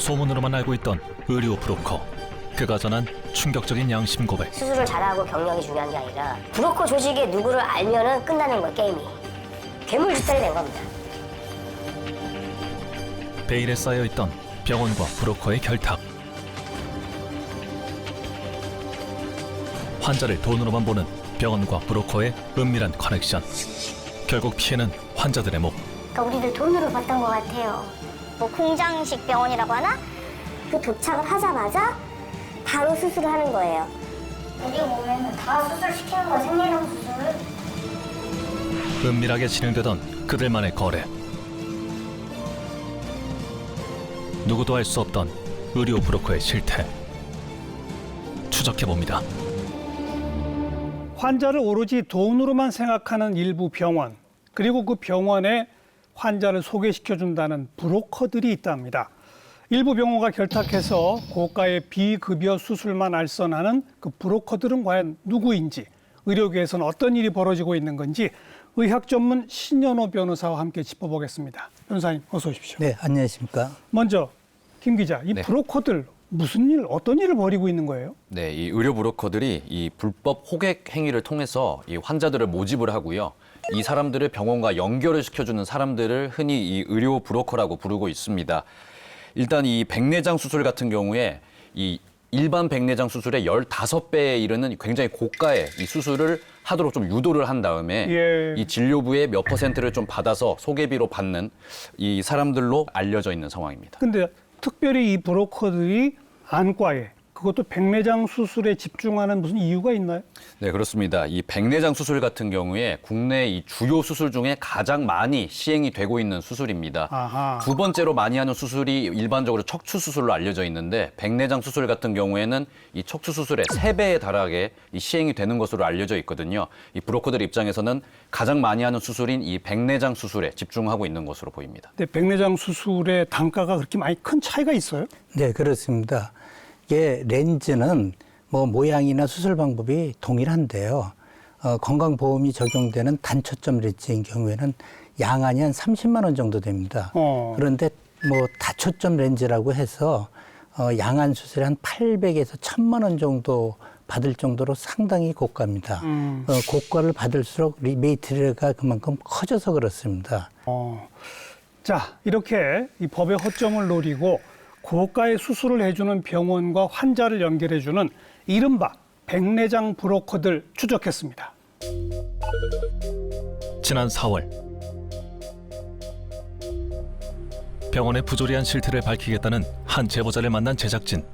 소문으로만 알고 있던 의료 브로커. 그가 전한 충격적인 양심 고백. 수술을 잘하고 경력이 중요한 게 아니라 브로커 조직의 누구를 알면은 끝나는 거야, 게임이. 괴물 짓달이 된 겁니다. 베일에 쌓여있던 병원과 브로커의 결탁. 환자를 돈으로만 보는 병원과 브로커의 은밀한 커넥션. 결국 피해는 환자들의 목. 그러니까 우리들 돈으로 봤던 것 같아요. 뭐 공장식 병원이라고 하나? 그 도착을 하자마자 바로 수술을 하는 거예요. 여기 보면 다 수술시키는 거야, 생리형 수술. 은밀하게 진행되던 그들만의 거래. 누구도 알 수 없던 의료 브로커의 실태. 추적해봅니다. 환자를 오로지 돈으로만 생각하는 일부 병원, 그리고 그 병원에 환자를 소개시켜준다는 브로커들이 있답니다. 일부 병원과 결탁해서 고가의 비급여 수술만 알선하는 그 브로커들은 과연 누구인지, 의료계에서는 어떤 일이 벌어지고 있는 건지 의학 전문 신연호 변호사와 함께 짚어보겠습니다. 변호사님, 어서 오십시오. 네, 안녕하십니까. 먼저 김 기자, 이 네. 브로커들 무슨 일, 어떤 일을 벌이고 있는 거예요? 네, 이 의료 브로커들이 이 불법 호객 행위를 통해서 이 환자들을 모집을 하고요. 이 사람들을 병원과 연결을 시켜주는 사람들을 흔히 이 의료 브로커라고 부르고 있습니다. 일단 이 백내장 수술 같은 경우에 이 일반 백내장 수술의 15배에 이르는 굉장히 고가의 이 수술을 하도록 좀 유도를 한 다음에 예. 이 진료부의 몇 퍼센트를 좀 받아서 소개비로 받는 이 사람들로 알려져 있는 상황입니다. 근데 특별히 이 브로커들이 안과에, 그것도 백내장 수술에 집중하는 무슨 이유가 있나요? 네, 그렇습니다. 이 백내장 수술 같은 경우에 국내 이 주요 수술 중에 가장 많이 시행이 되고 있는 수술입니다. 아하. 두 번째로 많이 하는 수술이 일반적으로 척추 수술로 알려져 있는데 백내장 수술 같은 경우에는 이 척추 수술의 3배에 달하게 이 시행이 되는 것으로 알려져 있거든요. 이 브로커들 입장에서는 가장 많이 하는 수술인 이 백내장 수술에 집중하고 있는 것으로 보입니다. 근데 백내장 수술의 단가가 그렇게 많이 큰 차이가 있어요? 네, 그렇습니다. 이게 렌즈는 뭐 모양이나 수술 방법이 동일한데요. 건강보험이 적용되는 단초점 렌즈인 경우에는 양안이 한 30만 원 정도 됩니다. 그런데 뭐 다초점 렌즈라고 해서 양안 수술에 한 800에서 1000만 원 정도 받을 정도로 상당히 고가입니다. 고가를 받을수록 리베이트가 그만큼 커져서 그렇습니다. 자, 이렇게 이 법의 허점을 노리고 고가의 수술을 해주는 병원과 환자를 연결해주는 이른바 백내장 브로커들 추적했습니다. 지난 4월 병원의 부조리한 실태를 밝히겠다는 한 제보자를 만난 제작진.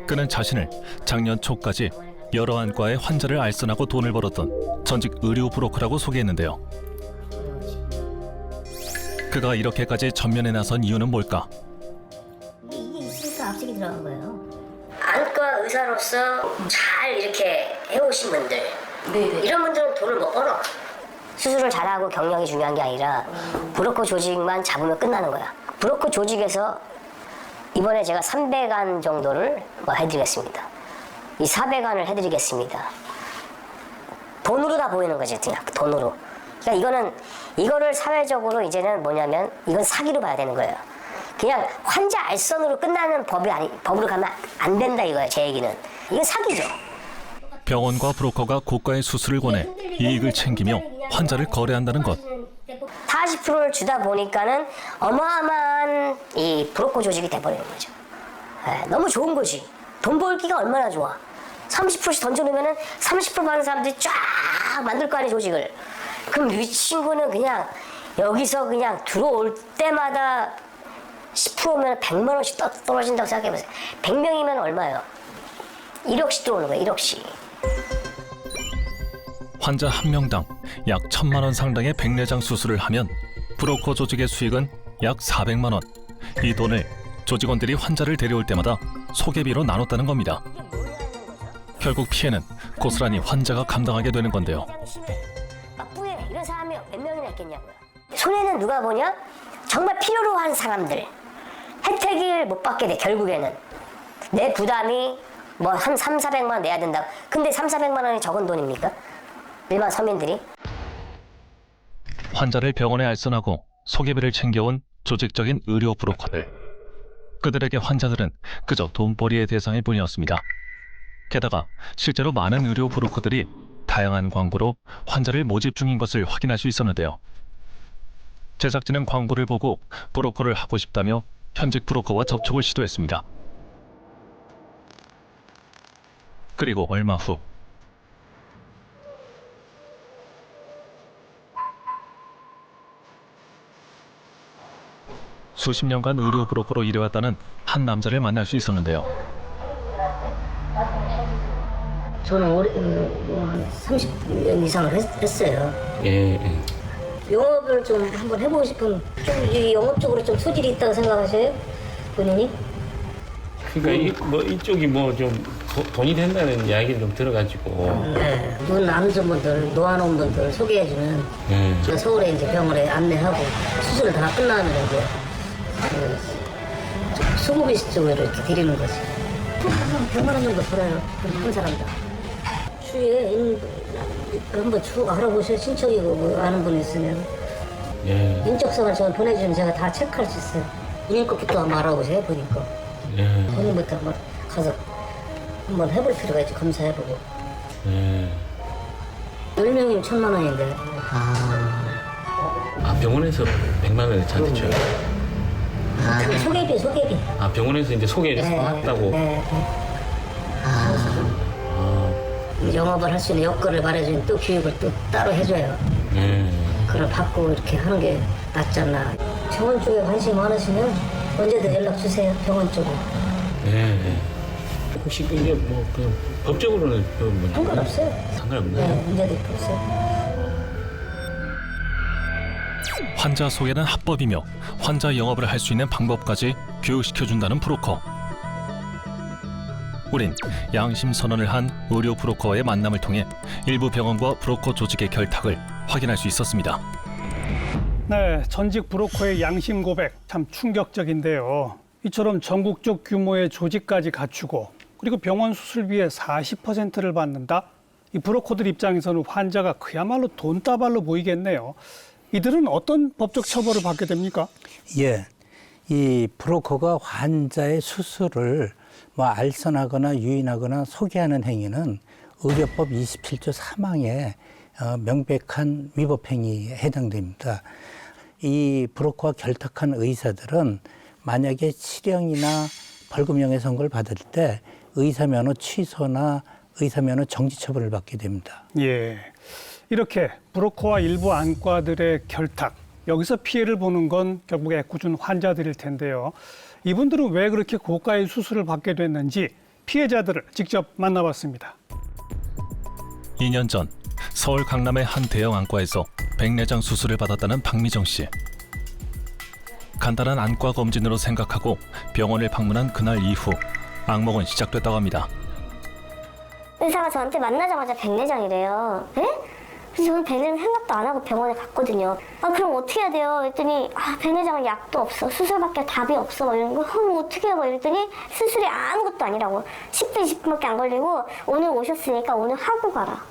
그는 자신을 작년 초까지 여러 안과의 환자를 알선하고 돈을 벌었던 전직 의료 브로커라고 소개했는데요. 그가 이렇게까지 전면에 나선 이유는 뭘까? 이게 있으니까 압색이 들어간 거예요. 안과 의사로서 잘 이렇게 해오신 분들, 이런 분들은 돈을 못 벌어. 수술을 잘하고 경력이 중요한 게 아니라 브로커 조직만 잡으면 끝나는 거야. 브로커 조직에서 이번에 제가 300안 정도를 해드리겠습니다. 이 400안을 해드리겠습니다. 돈으로 다 보이는 거지, 그냥 돈으로. 그러니까 이거를 사회적으로 이제는 뭐냐면 이건 사기로 봐야 되는 거예요. 그냥 환자 알선으로 끝나는 법으로 가면 안 된다 이거예요, 제 얘기는. 이건 사기죠. 병원과 브로커가 고가의 수술을 권해 이익을 챙기며 환자를 거래한다는 것. 40%를 주다 보니까는 어마어마한 이 브로커 조직이 돼버리는 거죠. 너무 좋은 거지. 돈 벌기가 얼마나 좋아. 30%씩 던져놓으면은 30% 받는 사람들이 쫙 만들 거 아니에요, 조직을. 그럼 이 친구는 그냥 여기서 그냥 들어올 때마다 10%면 100만 원씩 떨어진다고 생각해보세요. 100명이면 얼마예요? 1억씩 들어오는 거예요, 1억씩. 환자 한 명당 약 1000만 원 상당의 백내장 수술을 하면 브로커 조직의 수익은 약 400만 원. 이 돈을 조직원들이 환자를 데려올 때마다 소개비로 나눴다는 겁니다. 결국 피해는 고스란히 환자가 감당하게 되는 건데요. 나쁘게 이런 사람이 몇 명이나 있겠냐고요. 손해는 누가 보냐? 정말 필요로 한 사람들. 혜택을 못 받게 돼, 결국에는. 내 부담이 뭐 한 300~400만 원 내야 된다. 근데 300~400만 원이 적은 돈입니까? 일반 서민들이. 환자를 병원에 알선하고 소개비를 챙겨온 조직적인 의료 브로커들. 그들에게 환자들은 그저 돈벌이의 대상일 뿐이었습니다. 게다가 실제로 많은 의료 브로커들이 다양한 광고로 환자를 모집 중인 것을 확인할 수 있었는데요. 제작진은 광고를 보고 브로커를 하고 싶다며 현직 브로커와 접촉을 시도했습니다. 그리고 얼마 후 수십 년간 의료 브로커로 일해왔다는 한 남자를 만날 수 있었는데요. 저는 한 30년 이상을 했어요. 예. 영업을 좀 한번 해보고 싶은, 좀 이 영업적으로 좀 소질이 있다고 생각하세요? 본인이? 그러니까 이쪽이 뭐 좀 돈이 된다는 이야기를 좀 들어가지고. 네. 눈 안 좋은 분들, 놓아놓은 분들 소개해주는 예. 서울에 이제 병원에 안내하고 수술 다 끝나면 이제 그 소모비스 쪽으로 이렇게 드리는 거지. 한 100만 원 정도 벌어요. 한 사람당. 주위에 한번 쭉 알아보셔. 친척이고 뭐 아는 분 있으면. 예. 인적성을 저는 보내주면 제가 다 체크할 수 있어요. 본인 것부터 한번 알아보세요. 본인 거. 예. 본인부터 한번 가서 한번 해볼 필요가 있지. 검사해보고. 예. 10명이면 1,000만 원인데. 아, 병원에서 100만 원을 저한테 줘요. 그 소개비. 아, 병원에서 이제 소개해서 받았다고. 네. 영업을 할 수 있는 여건을 말해주는 또 교육을 또 따로 해줘요. 예. 그걸 받고 이렇게 하는 게 낫지 않나. 병원 쪽에 관심 많으시면 언제든 연락 주세요. 병원 쪽에. 예. 혹시 이게 법적으로는 상관없어요. 상관없나요? 네, 문제도 없어요. 환자 소개는 합법이며 환자 영업을 할 수 있는 방법까지 교육시켜준다는 브로커. 우린 양심 선언을 한 의료 브로커와의 만남을 통해 일부 병원과 브로커 조직의 결탁을 확인할 수 있었습니다. 네, 전직 브로커의 양심 고백 참 충격적인데요. 이처럼 전국적 규모의 조직까지 갖추고 그리고 병원 수술비의 40%를 받는다? 이 브로커들 입장에서는 환자가 그야말로 돈다발로 보이겠네요. 이들은 어떤 법적 처벌을 받게 됩니까? 예, 이 브로커가 환자의 수술을 알선하거나 유인하거나 소개하는 행위는 의료법 27조 3항에 명백한 위법 행위에 해당됩니다. 이 브로커와 결탁한 의사들은 만약에 실형이나 벌금형의 선고를 받을 때 의사면허 취소나 의사면허 정지 처벌을 받게 됩니다. 예, 이렇게 브로커와 일부 안과들의 결탁, 여기서 피해를 보는 건 결국 애꿎은 환자들일 텐데요. 이분들은 왜 그렇게 고가의 수술을 받게 됐는지 피해자들을 직접 만나봤습니다. 2년 전 서울 강남의 한 대형 안과에서 백내장 수술을 받았다는 박미정 씨. 간단한 안과 검진으로 생각하고 병원을 방문한 그날 이후 악몽은 시작됐다고 합니다. 의사가 저한테 만나자마자 백내장이래요. 에? 그래서 저는 백내장 생각도 안 하고 병원에 갔거든요. 아, 그럼 어떻게 해야 돼요? 했더니 백내장은 약도 없어. 수술밖에 답이 없어. 막 이런 거. 그럼 어떻게 해요? 이랬더니 수술이 아무것도 아니라고. 10분, 20분밖에 안 걸리고 오늘 오셨으니까 오늘 하고 가라.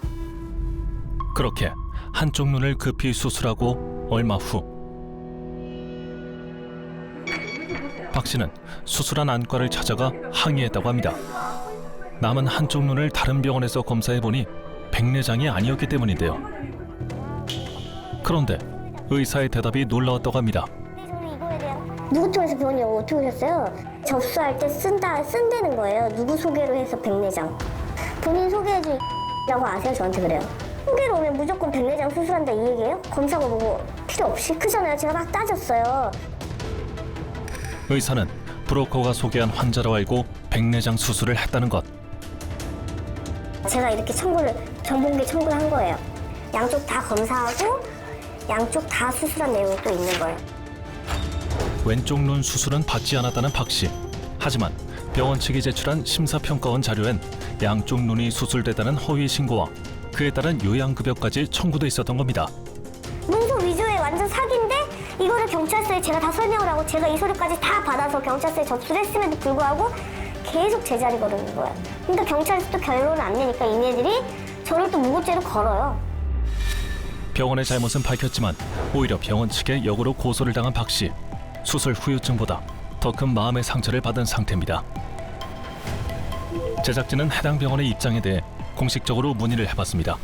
그렇게 한쪽 눈을 급히 수술하고 얼마 후 박 씨는 수술한 안과를 찾아가 항의했다고 합니다. 남은 한쪽 눈을 다른 병원에서 검사해보니 백내장이 아니었기 때문인데요. 그런데 의사의 대답이 놀라웠다고 합니다. 누구 통해서 병원에 어떻게 오셨어요? 접수할 때 쓴다는 거예요. 누구 소개로 해서 백내장. 본인 소개해주라고 아세요? 저한테 그래요. 소개로 오면 무조건 백내장 수술한다 이 얘기예요? 검사가 보고 필요 없이 크잖아요. 제가 막 따졌어요. 의사는 브로커가 소개한 환자로 알고 백내장 수술을 했다는 것. 제가 이렇게 정보공개 청구를 한 거예요. 양쪽 다 검사하고 양쪽 다 수술한 내용이 또 있는 거예요. 왼쪽 눈 수술은 받지 않았다는 박 씨. 하지만 병원 측이 제출한 심사평가원 자료엔 양쪽 눈이 수술됐다는 허위 신고와 그에 따른 요양급여까지 청구돼 있었던 겁니다. 문서 위조의 완전 사기인데 이거를 경찰서에 제가 다 설명을 하고 제가 이 서류까지 다 받아서 경찰서에 접수를 했음에도 불구하고 계속 제자리 걸는 거예요. 그러니까 경찰에서 또 결론을 안 내니까 이네들이 저를 또 무고죄로 걸어요. 병원의 잘못은 밝혔지만 오히려 병원 측에 역으로 고소를 당한 박 씨. 수술 후유증보다 더 큰 마음의 상처를 받은 상태입니다. 제작진은 해당 병원의 입장에 대해 공식적으로 문의를 해봤습니다.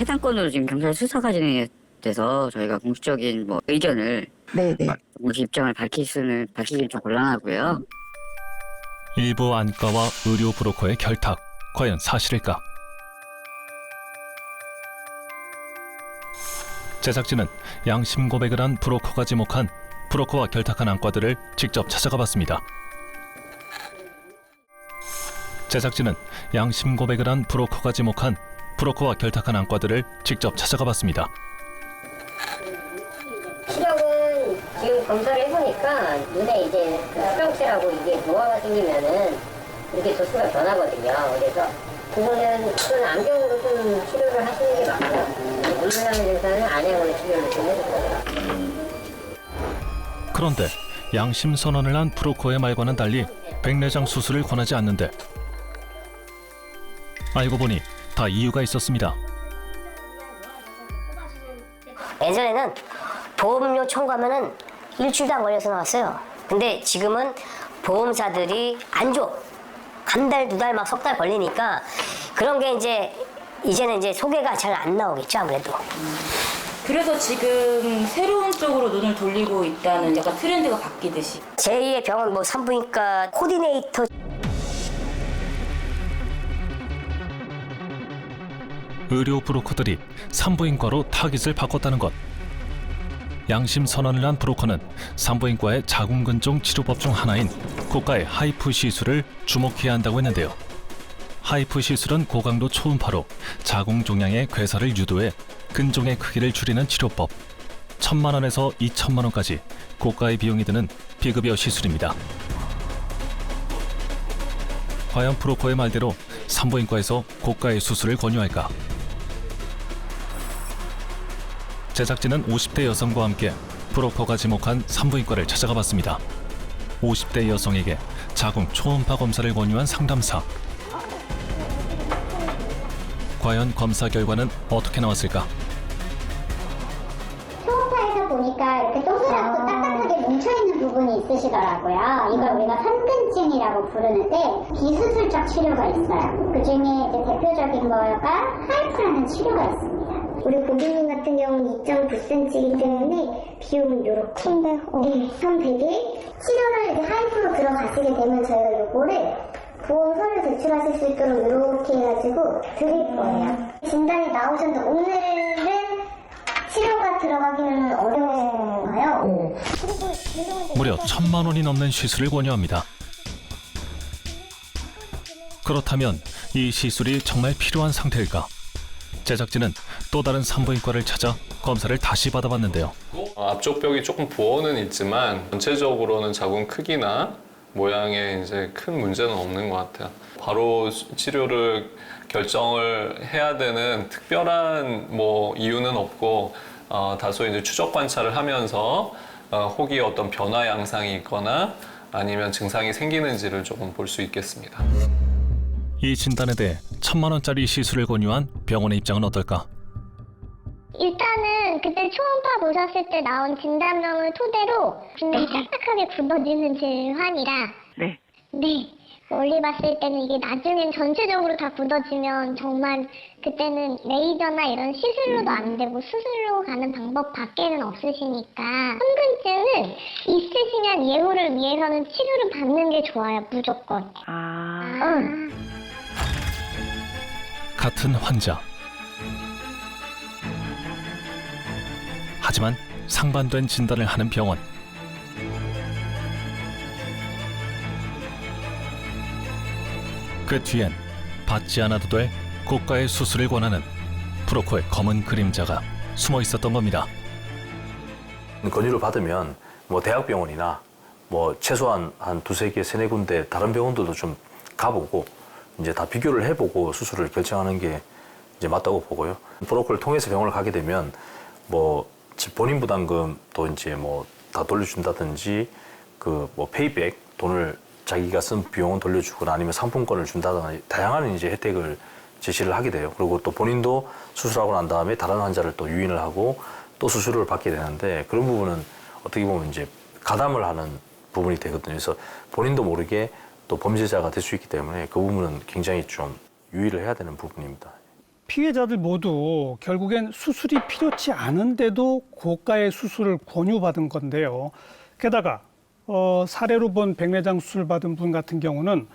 해당 건으로 지금 경찰 수사가 진행돼서 저희가 공식적인 의견을 공식 입장을 밝히기 좀 곤란하고요. 일부 안과와 의료 브로커의 결탁, 과연 사실일까? 제작진은 양심 고백을 한 브로커가 지목한 브로커와 결탁한 안과들을 직접 찾아가 봤습니다. 제작진은 양심 고백을 한 브로커가 지목한 브로커와 결탁한 안과들을 직접 찾아가 봤습니다. 시력은 지금 검사를 해보니까 눈에 이제 그 수정체라고 이게 노화가 생기면은 이렇게 도수가 변하거든요. 그래서 그거는 안경으로 좀 치료를 하시는 게 맞고요. 물리라는 증상은 안약으로 치료를 좀 해줄 거예요. 그런데 양심 선언을 한 브로커의 말과는 달리 백내장 수술을 권하지 않는데 알고 보니 다 이유가 있었습니다. 예전에는 보험료 청구하면은 일주일도 안 걸려서 나왔어요. 근데 지금은 보험사들이 안 줘. 한 달, 두 달, 막 석 달 걸리니까 그런 게 이제는 이제 소개가 잘 안 나오겠죠, 아무래도. 그래서 지금 새로운 쪽으로 눈을 돌리고 있다는 약간 트렌드가 바뀌듯이. 제2의 병원 산부인과 코디네이터. 의료 브로커들이 산부인과로 타깃을 바꿨다는 것. 양심 선언을 한 브로커는 산부인과의 자궁근종 치료법 중 하나인 고가의 하이프 시술을 주목해야 한다고 했는데요. 하이프 시술은 고강도 초음파로 자궁 종양의 괴사를 유도해 근종의 크기를 줄이는 치료법. 1,000만 원에서 2,000만 원까지 고가의 비용이 드는 비급여 시술입니다. 과연 브로커의 말대로 산부인과에서 고가의 수술을 권유할까? 제작진은 50대 여성과 함께 브로커가 지목한 산부인과를 찾아가 봤습니다. 50대 여성에게 자궁 초음파 검사를 권유한 상담사. 과연 검사 결과는 어떻게 나왔을까? 초음파에서 보니까 이렇게 동그랗고 딱딱하게 뭉쳐있는 부분이 있으시더라고요. 이걸 우리가 삼근증이라고 부르는데 비수술적 치료가 있어요. 그 중에 이제 대표적인 거가 하이프라는 치료가 있습니다. 우리 고객님 같은 경우는 2.9cm이기 때문에 비용은 이렇게 네, 1,100에 치료를 이제 하이프로 들어가시게 되면 저희가 요거를 보험서를 제출하실 수 있도록 이렇게 해가지고 드릴 거예요. 진단이 나오셨는데 오늘은 치료가 들어가기는 어려우신가요? 무려 1,000만 원이 넘는 시술을 권유합니다. 그렇다면 이 시술이 정말 필요한 상태일까? 제작진은 또 다른 산부인과를 찾아 검사를 다시 받아봤는데요. 앞쪽 벽이 조금 부어는 있지만 전체적으로는 자궁 크기나 모양에 이제 큰 문제는 없는 것 같아요. 바로 치료를 결정을 해야 되는 특별한 이유는 없고 다소 이제 추적 관찰을 하면서 혹이 어떤 변화 양상이 있거나 아니면 증상이 생기는지를 조금 볼 수 있겠습니다. 이 진단에 대해 1,000만 원짜리 시술을 권유한 병원의 입장은 어떨까? 일단은 그때 초음파 보셨을 때 나온 진단명을 토대로 굉장히 딱딱하게 굳어지는 질환이라 네. 멀리 봤을 때는 이게 나중엔 전체적으로 다 굳어지면 정말 그때는 레이저나 이런 시술로도 안 되고 수술로 가는 방법 밖에는 없으시니까 삼근증은 있으시면 예후를 위해서는 치료를 받는 게 좋아요, 무조건. 같은 환자. 하지만 상반된 진단을 하는 병원. 그 뒤엔 받지 않아도 될 고가의 수술을 권하는 브로커의 검은 그림자가 숨어 있었던 겁니다. 권유를 받으면 대학병원이나 최소한 한 두세 개, 세네 군데 다른 병원들도 좀 가보고 이제 다 비교를 해보고 수술을 결정하는 게 이제 맞다고 보고요. 브로커를 통해서 병원을 가게 되면 본인 부담금도 이제 다 돌려준다든지 페이백 돈을 자기가 쓴 비용은 돌려주거나 아니면 상품권을 준다거나 다양한 이제 혜택을 제시를 하게 돼요. 그리고 또 본인도 수술하고 난 다음에 다른 환자를 또 유인을 하고 또 수술을 받게 되는데 그런 부분은 어떻게 보면 이제 가담을 하는 부분이 되거든요. 그래서 본인도 모르게 또 범죄자가 될 수 있기 때문에 그 부분은 굉장히 좀 유의를 해야 되는 부분입니다. 피해자들 모두 결국엔 수술이 필요치 않은데도 고가의 수술을 권유받은 건데요. 게다가 사례로 본 백내장 수술 받은 분 같은 경우는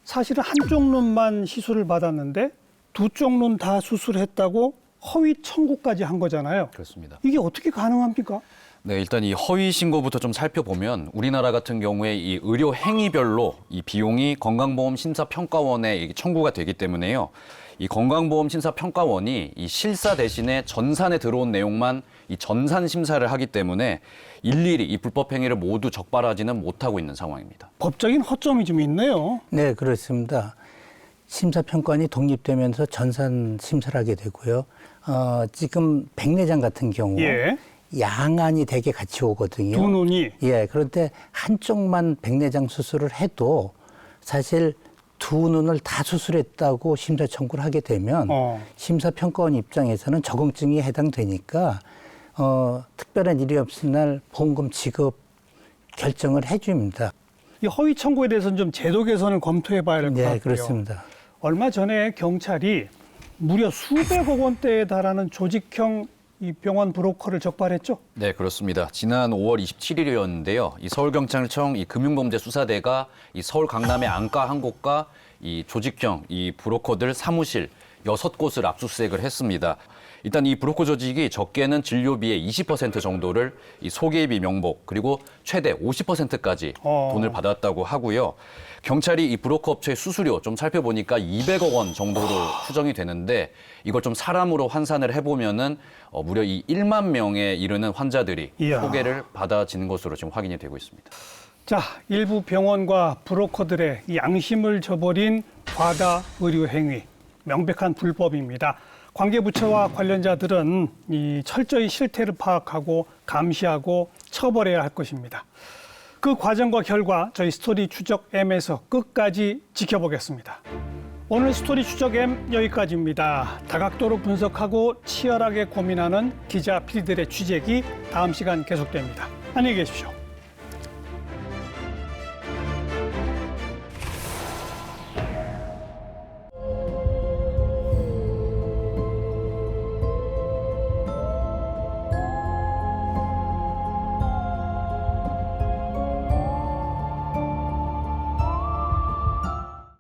사실은 한쪽 눈만 시술을 받았는데 두 쪽 눈 다 수술했다고 허위 청구까지 한 거잖아요. 그렇습니다. 이게 어떻게 가능합니까? 네, 일단 이 허위 신고부터 좀 살펴보면 우리나라 같은 경우에 이 의료 행위별로 이 비용이 건강보험심사평가원에 청구가 되기 때문에요. 이 건강보험심사평가원이 이 실사 대신에 전산에 들어온 내용만 이 전산 심사를 하기 때문에 일일이 이 불법 행위를 모두 적발하지는 못하고 있는 상황입니다. 법적인 허점이 좀 있네요. 네, 그렇습니다. 심사평가원이 독립되면서 전산 심사를 하게 되고요. 지금 백내장 같은 경우 예. 양안이 되게 같이 오거든요. 두 눈이. 예, 그런데 한쪽만 백내장 수술을 해도 사실 두 눈을 다 수술했다고 심사 청구를 하게 되면 심사평가원 입장에서는 적응증이 해당되니까 특별한 일이 없을 날 보험금 지급 결정을 해줍니다. 이 허위 청구에 대해서는 좀 제도 개선을 검토해 봐야 될 것 같고요. 네, 그렇습니다. 얼마 전에 경찰이 무려 수백억 원대에 달하는 조직형 이 병원 브로커를 적발했죠? 네, 그렇습니다. 지난 5월 27일이었는데요. 이 서울경찰청 이 금융범죄수사대가 이 서울 강남의 안가 한 곳과 이 조직형 이 브로커들 사무실 6곳을 압수수색을 했습니다. 일단 이 브로커 조직이 적게는 진료비의 20% 정도를 이 소개비 명목 그리고 최대 50%까지 돈을 받았다고 하고요. 경찰이 이 브로커 업체의 수수료 좀 살펴보니까 200억 원 정도로 추정이 되는데 이걸 좀 사람으로 환산을 해보면은 무려 이 1만 명에 이르는 환자들이 이야. 소개를 받아지는 것으로 지금 확인이 되고 있습니다. 자, 일부 병원과 브로커들의 이 양심을 저버린 과다 의료 행위, 명백한 불법입니다. 관계부처와 관련자들은 이 철저히 실태를 파악하고 감시하고 처벌해야 할 것입니다. 그 과정과 결과 저희 스토리 추적 M에서 끝까지 지켜보겠습니다. 오늘 스토리 추적 M 여기까지입니다. 다각도로 분석하고 치열하게 고민하는 기자 PD들의 취재기 다음 시간 계속됩니다. 안녕히 계십시오.